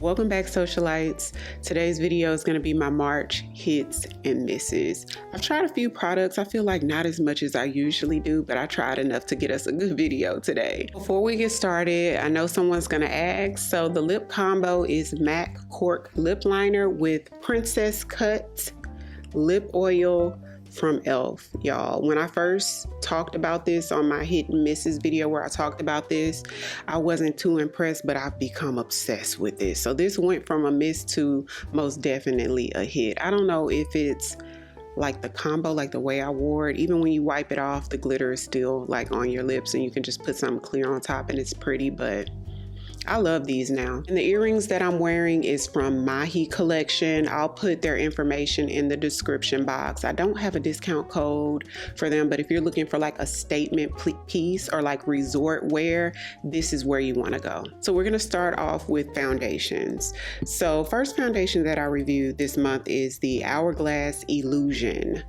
Welcome back, socialites. Today's video is going to be my March hits and misses. I've tried a few products. I feel like not as much as I usually do, but I tried enough to get us a good video today. Before we get started, I know someone's going to ask. So the lip combo is MAC Cork Lip Liner with Princess Cut Lip Oil from e.l.f. Y'all, when I first talked about this on my hit and misses video where I talked about this, I wasn't too impressed, but I've become obsessed with this. So this went from a miss to most definitely a hit. I don't know if it's like the combo, like the way I wore it. Even when you wipe it off, the glitter is still like on your lips and you can just put something clear on top and it's pretty, but I love these now. And the earrings that I'm wearing is from Mahi collection. I'll put their information in the description box. I don't have a discount code for them, but if you're looking for like a statement piece or like resort wear, this is where you want to go. So we're going to start off with foundations. So first foundation that I reviewed this month is the Hourglass Illusion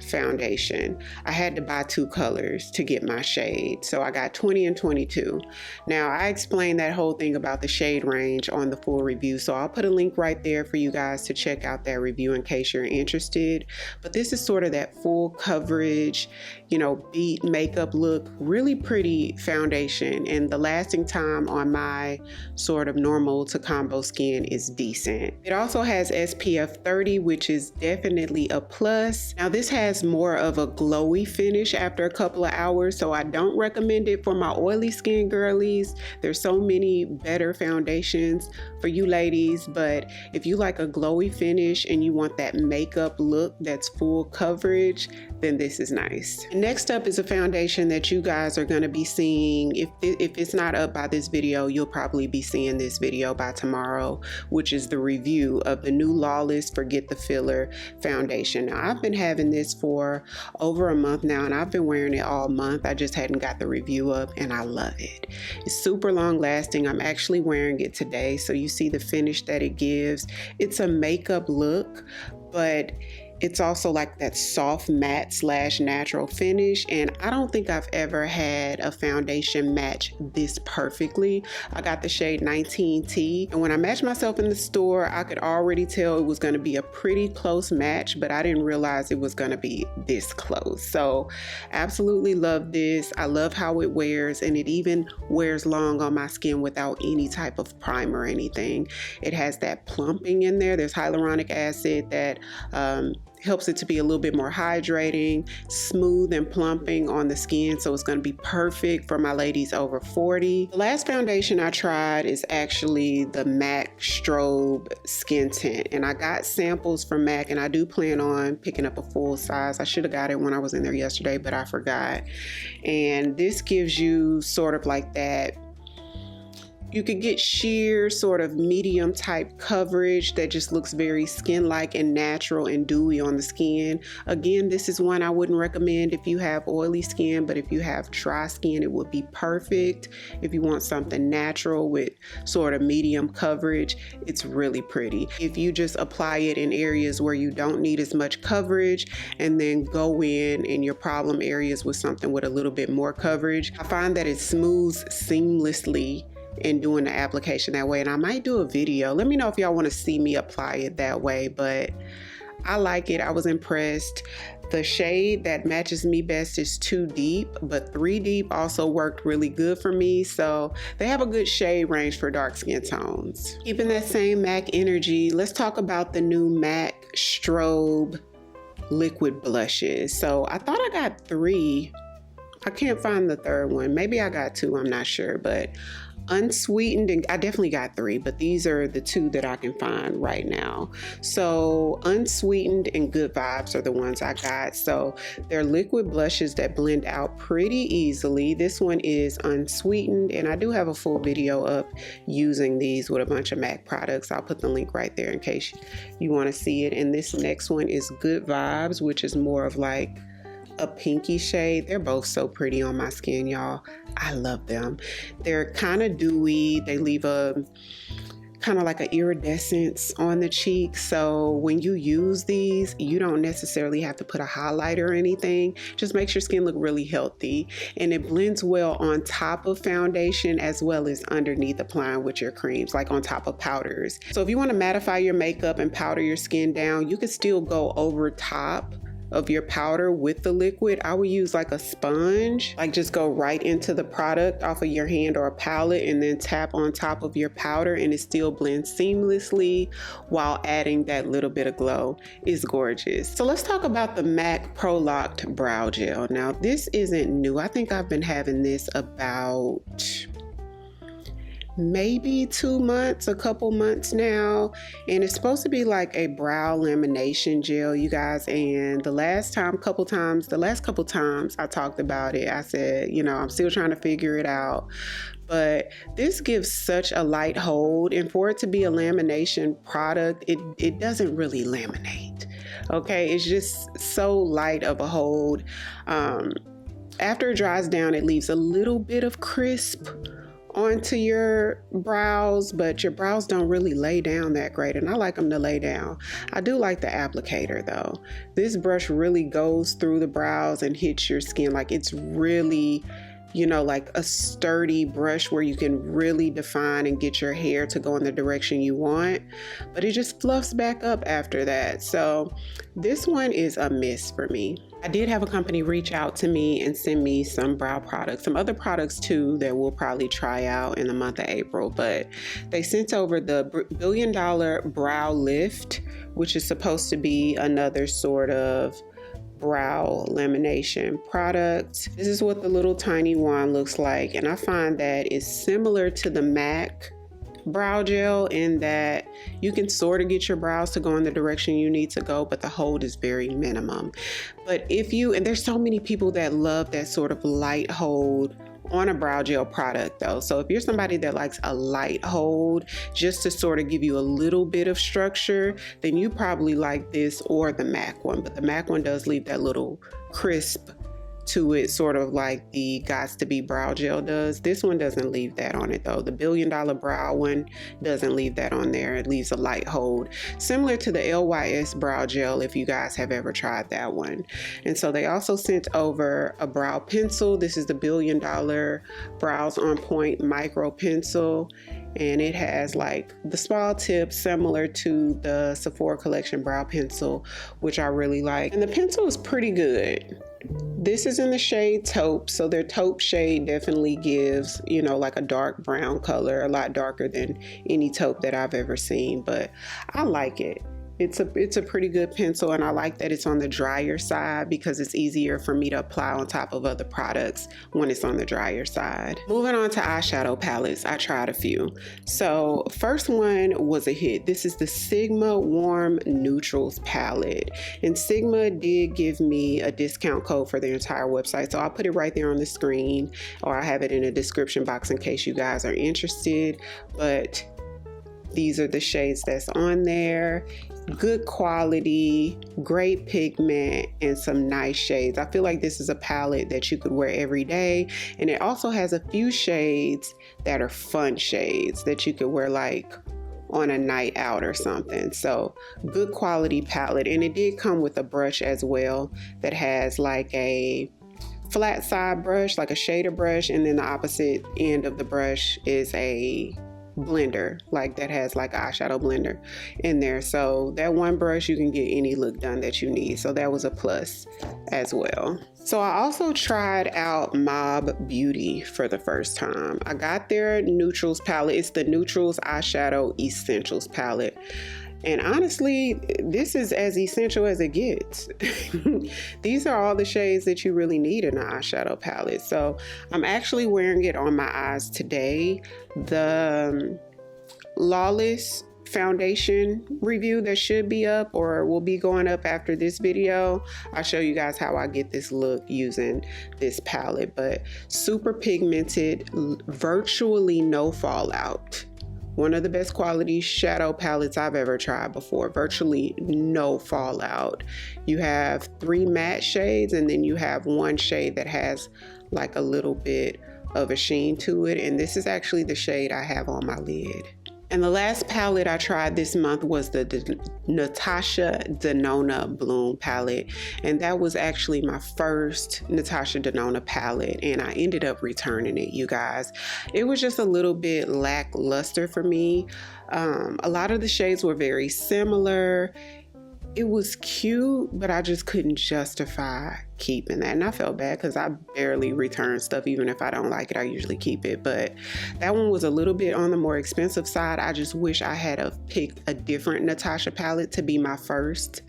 foundation. I had to buy two colors to get my shade, so I got 20 and 22. Now I explained that whole thing about the shade range on the full review, so I'll put a link right there for you guys to check out that review in case you're interested. But this is sort of that full coverage, you know, beat makeup look, really pretty foundation, and the lasting time on my sort of normal to combo skin is decent. It also has SPF 30, which is definitely a plus. Now this has more of a glowy finish after a couple of hours, so I don't recommend it for my oily skin girlies. There's so many better foundations for you ladies, but if you like a glowy finish and you want that makeup look that's full coverage, then this is nice. Next up is a foundation that you guys are going to be seeing. If it's not up by this video, you'll probably be seeing this video by tomorrow, which is the review of the new Lawless Forget the Filler foundation. Now I've been having this for over a month now and I've been wearing it all month. I just hadn't got the review up and I love it. It's super long lasting. I'm actually wearing it today, so you see the finish that it gives. It's a makeup look, but it's also like that soft matte / natural finish, and I don't think I've ever had a foundation match this perfectly. I got the shade 19T, and when I matched myself in the store, I could already tell it was going to be a pretty close match, but I didn't realize it was going to be this close. So absolutely love this. I love how it wears, and it even wears long on my skin without any type of primer or anything. It has that plumping in there. There's hyaluronic acid that helps it to be a little bit more hydrating, smooth and plumping on the skin, so it's going to be perfect for my ladies over 40. The last foundation I tried is actually the MAC Strobe Skin Tint, and I got samples from MAC, and I do plan on picking up a full size. I should have got it when I was in there yesterday, but I forgot. And this gives you sort of like that, you could get sheer sort of medium type coverage that just looks very skin-like and natural and dewy on the skin. Again, this is one I wouldn't recommend if you have oily skin, but if you have dry skin, it would be perfect. If you want something natural with sort of medium coverage, it's really pretty. If you just apply it in areas where you don't need as much coverage and then go in your problem areas with something with a little bit more coverage, I find that it smooths seamlessly in doing the application that way. And I might do a video. Let me know if y'all want to see me apply it that way, but I like it. I was impressed. The shade that matches me best is 2 Deep, but 3 Deep also worked really good for me. So they have a good shade range for dark skin tones. Keeping that same MAC energy, let's talk about the new MAC Strobe liquid blushes. So I thought I got 3. I can't find the third one. Maybe I got 2, I'm not sure, but unsweetened, and I definitely got 3, but these are the 2 that I can find right now. So unsweetened and good vibes are the ones I got. So they're liquid blushes that blend out pretty easily. This one is unsweetened, and I do have a full video up using these with a bunch of MAC products. I'll put the link right there in case you want to see it. And this next one is good vibes, which is more of like a pinky shade. They're both so pretty on my skin, y'all. I love them. They're kind of dewy. They leave a kind of like an iridescence on the cheeks. So when you use these, you don't necessarily have to put a highlighter or anything. Just makes your skin look really healthy, and it blends well on top of foundation as well as underneath, applying with your creams, like on top of powders. So if you want to mattify your makeup and powder your skin down, you can still go over top of your powder with the liquid. I would use like a sponge, like just go right into the product off of your hand or a palette and then tap on top of your powder, and it still blends seamlessly while adding that little bit of glow. It's gorgeous. So let's talk about the MAC Pro Locked Brow Gel. Now this isn't new. I think I've been having this about maybe 2 months, a couple months now, and it's supposed to be like a brow lamination gel, you guys. And the last couple times I talked about it, I said, you know, I'm still trying to figure it out, but this gives such a light hold, and for it to be a lamination product, it doesn't really laminate. Okay, it's just so light of a hold. After it dries down, it leaves a little bit of crisp onto your brows, but your brows don't really lay down that great, and I like them to lay down. I do like the applicator though. This brush really goes through the brows and hits your skin. Like, it's really, you know, like a sturdy brush where you can really define and get your hair to go in the direction you want, but it just fluffs back up after that. So this one is a miss for me. I did have a company reach out to me and send me some brow products, some other products too that we'll probably try out in the month of April, but they sent over the $1 Billion Brow Lift, which is supposed to be another sort of brow lamination product. This is what the little tiny wand looks like, and I find that it's similar to the MAC brow gel in that you can sort of get your brows to go in the direction you need to go, but the hold is very minimum. But and there's so many people that love that sort of light hold on a brow gel product though. So if you're somebody that likes a light hold just to sort of give you a little bit of structure, then you probably like this or the MAC one. But the MAC one does leave that little crisp to it, sort of like the Gots to Be brow gel does. This one doesn't leave that on it though. The $1 Billion Brow one doesn't leave that on there. It leaves a light hold, similar to the LYS brow gel if you guys have ever tried that one. And so they also sent over a brow pencil. This is the $1 Billion Brows on Point micro pencil, and it has like the small tip similar to the Sephora collection brow pencil, which I really like, and the pencil is pretty good. This is in the shade taupe, so their taupe shade definitely gives, you know, like a dark brown color, a lot darker than any taupe that I've ever seen, but I like it. It's a pretty good pencil, and I like that it's on the drier side because it's easier for me to apply on top of other products when it's on the drier side. Moving on to eyeshadow palettes, I tried a few. So first one was a hit. This is the Sigma Warm Neutrals palette, and Sigma did give me a discount code for their entire website, so I'll put it right there on the screen, or I have it in a description box in case you guys are interested. But these are the shades that's on there. Good quality, great pigment, and some nice shades. I feel like this is a palette that you could wear every day, and it also has a few shades that are fun shades that you could wear like on a night out or something. So good quality palette, and it did come with a brush as well that has like a flat side brush, like a shader brush, and then the opposite end of the brush is a blender, like that has like an eyeshadow blender in there. So that one brush, you can get any look done that you need. So that was a plus as well. So I also tried out Mob Beauty for the first time. I got their Neutrals palette. It's the Neutrals Eyeshadow Essentials palette. And honestly, this is as essential as it gets. These are all the shades that you really need in an eyeshadow palette. So I'm actually wearing it on my eyes today. The Lawless foundation review that should be up or will be going up after this video, I'll show you guys how I get this look using this palette. But super pigmented, virtually no fallout. One of the best quality shadow palettes I've ever tried before. Virtually no fallout. You have 3 matte shades, and then you have one shade that has like a little bit of a sheen to it. And this is actually the shade I have on my lid. And the last palette I tried this month was the Natasha Denona Bloom palette. And that was actually my first Natasha Denona palette. And I ended up returning it, you guys. It was just a little bit lackluster for me. A lot of the shades were very similar. It was cute, but I just couldn't justify keeping that. And I felt bad because I barely return stuff. Even if I don't like it, I usually keep it. But that one was a little bit on the more expensive side. I just wish I had picked a different Natasha palette to be my first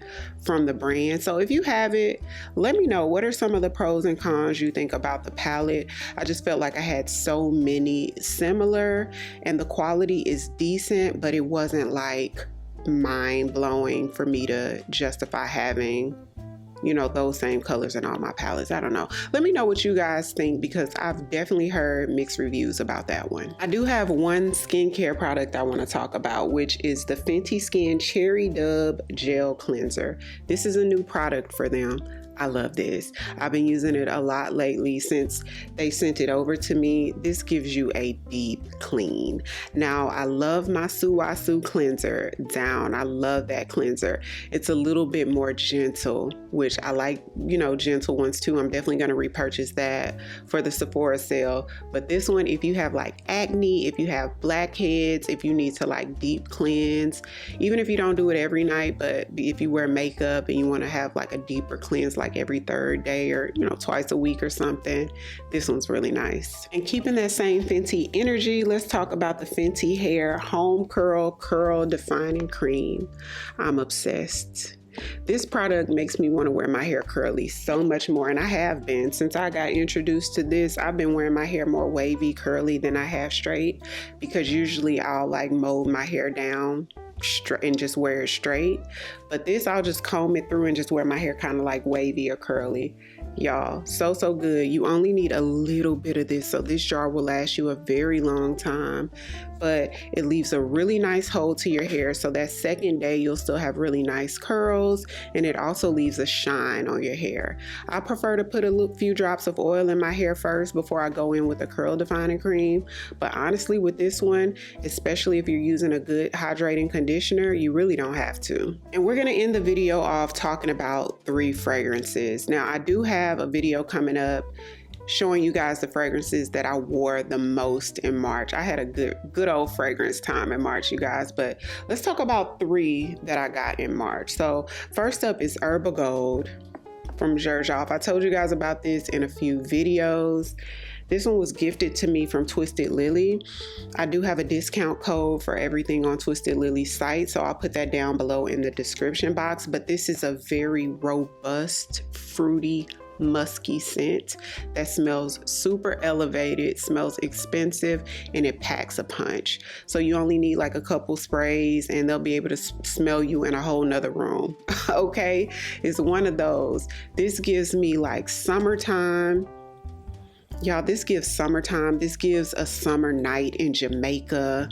from the brand. So if you have it, let me know. What are some of the pros and cons you think about the palette? I just felt like I had so many similar, and the quality is decent, but it wasn't like mind-blowing for me to justify having, you know, those same colors in all my palettes. I don't know. Let me know what you guys think, because I've definitely heard mixed reviews about that one. I do have one skincare product I want to talk about, which is the Fenty Skin Cherry Dub Gel Cleanser. This is a new product for them. I love this. I've been using it a lot lately since they sent it over to me. This gives you a deep clean. Now, I love my Suwasu cleanser down. I love that cleanser. It's a little bit more gentle, which I like, you know, gentle ones too. I'm definitely going to repurchase that for the Sephora sale. But this one, if you have like acne, if you have blackheads, if you need to like deep cleanse, even if you don't do it every night, but if you wear makeup and you want to have like a deeper cleanse, like every third day or, you know, twice a week or something, this one's really nice. And keeping that same Fenty energy, let's talk about the Fenty Hair Home Curl Defining Cream. I'm obsessed. This product makes me want to wear my hair curly so much more, and I have been. Since I got introduced to this, I've been wearing my hair more wavy curly than I have straight, because usually I'll like mold my hair down and just wear it straight, but this I'll just comb it through and just wear my hair kind of like wavy or curly. Y'all, so good. You only need a little bit of this, so this jar will last you a very long time, but it leaves a really nice hold to your hair, so that second day you'll still have really nice curls, and it also leaves a shine on your hair. I prefer to put a few drops of oil in my hair first before I go in with a curl defining cream, but honestly with this one, especially if you're using a good hydrating conditioner, you really don't have to. And we're gonna end the video off talking about 3 fragrances. Now, I do have a video coming up showing you guys the fragrances that I wore the most in March. I had a good old fragrance time in March, you guys, but let's talk about 3 that I got in March. So first up is Herbal Gold from Xerjoff. I told you guys about this in a few videos. This one was gifted to me from Twisted Lily. I do have a discount code for everything on Twisted Lily's site, so I'll put that down below in the description box. But this is a very robust, fruity, musky scent that smells super elevated, smells expensive, and it packs a punch. So you only need like a couple sprays and they'll be able to smell you in a whole nother room. Okay, it's one of those. This gives me like summertime. Y'all, this gives summertime. This gives a summer night in Jamaica.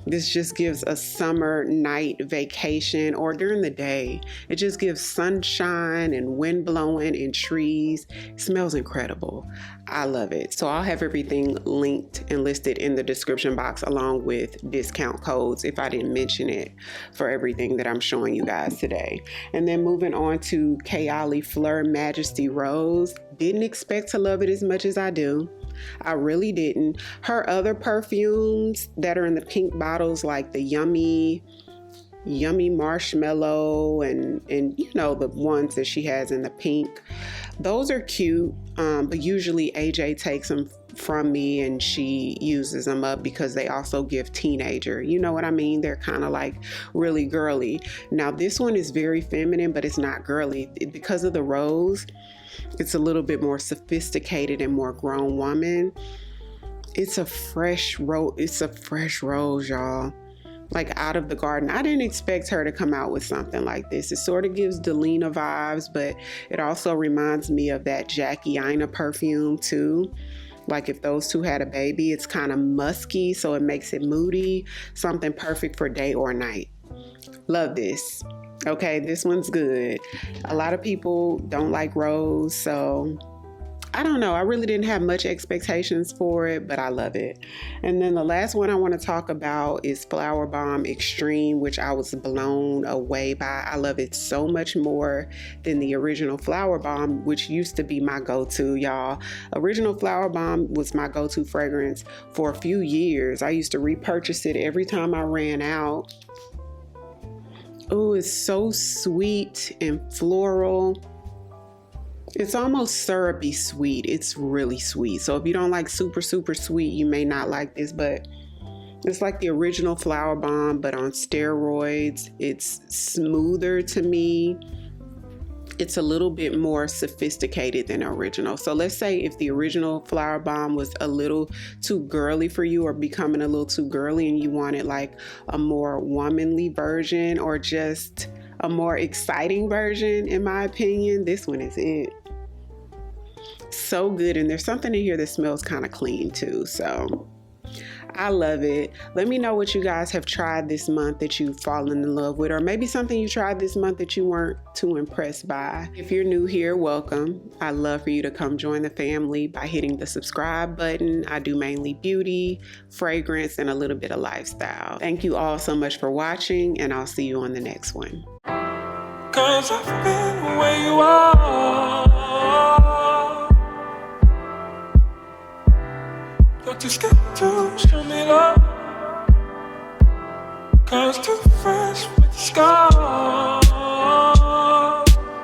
This just gives a summer night vacation or during the day. It just gives sunshine and wind blowing and trees. It smells incredible. I love it. So I'll have everything linked and listed in the description box along with discount codes if I didn't mention it for everything that I'm showing you guys today. And then moving on to Kayali Fleur Majesty Rose. Didn't expect to love it as much as I do. I really didn't. Her other perfumes that are in the pink bottles, like the yummy marshmallow and you know, the ones that she has in the pink, those are cute, but usually AJ takes them from me and she uses them up because they also give teenager, you know what I mean? They're kind of like really girly. Now this one is very feminine, but it's not girly because of the rose. It's a little bit more sophisticated and more grown woman. It's a fresh rose. It's a fresh rose, y'all. Like out of the garden. I didn't expect her to come out with something like this. It sort of gives Delina vibes, but it also reminds me of that Jackie Aina perfume too. Like if those two had a baby, it's kind of musky, so it makes it moody. Something perfect for day or night. Love this. Okay, this one's good. A lot of people don't like rose, so I don't know, I really didn't have much expectations for it, but I love it. And then the last one I want to talk about is Flowerbomb Extreme, which I was blown away by. I love it so much more than the original Flowerbomb, which used to be my go-to, y'all. Original Flowerbomb was my go-to fragrance for a few years. I used to repurchase it every time I ran out. Oh, it's so sweet and floral. It's almost syrupy sweet. It's really sweet. So if you don't like super sweet, you may not like this, but it's like the original Flowerbomb, but on steroids. It's smoother to me. It's a little bit more sophisticated than original. So let's say if the original Flowerbomb was a little too girly for you, or becoming a little too girly, and you wanted like a more womanly version, or just a more exciting version, in my opinion, this one is it. So good. And there's something in here that smells kind of clean too, so I love it. Let me know what you guys have tried this month that you've fallen in love with, or maybe something you tried this month that you weren't too impressed by. If you're new here, welcome. I'd love for you to come join the family by hitting the subscribe button. I do mainly beauty, fragrance, and a little bit of lifestyle. Thank you all so much for watching, and I'll see you on the next one. 'Cause I've been where you are. You're too scared to show me love, 'cause too fresh with the scars.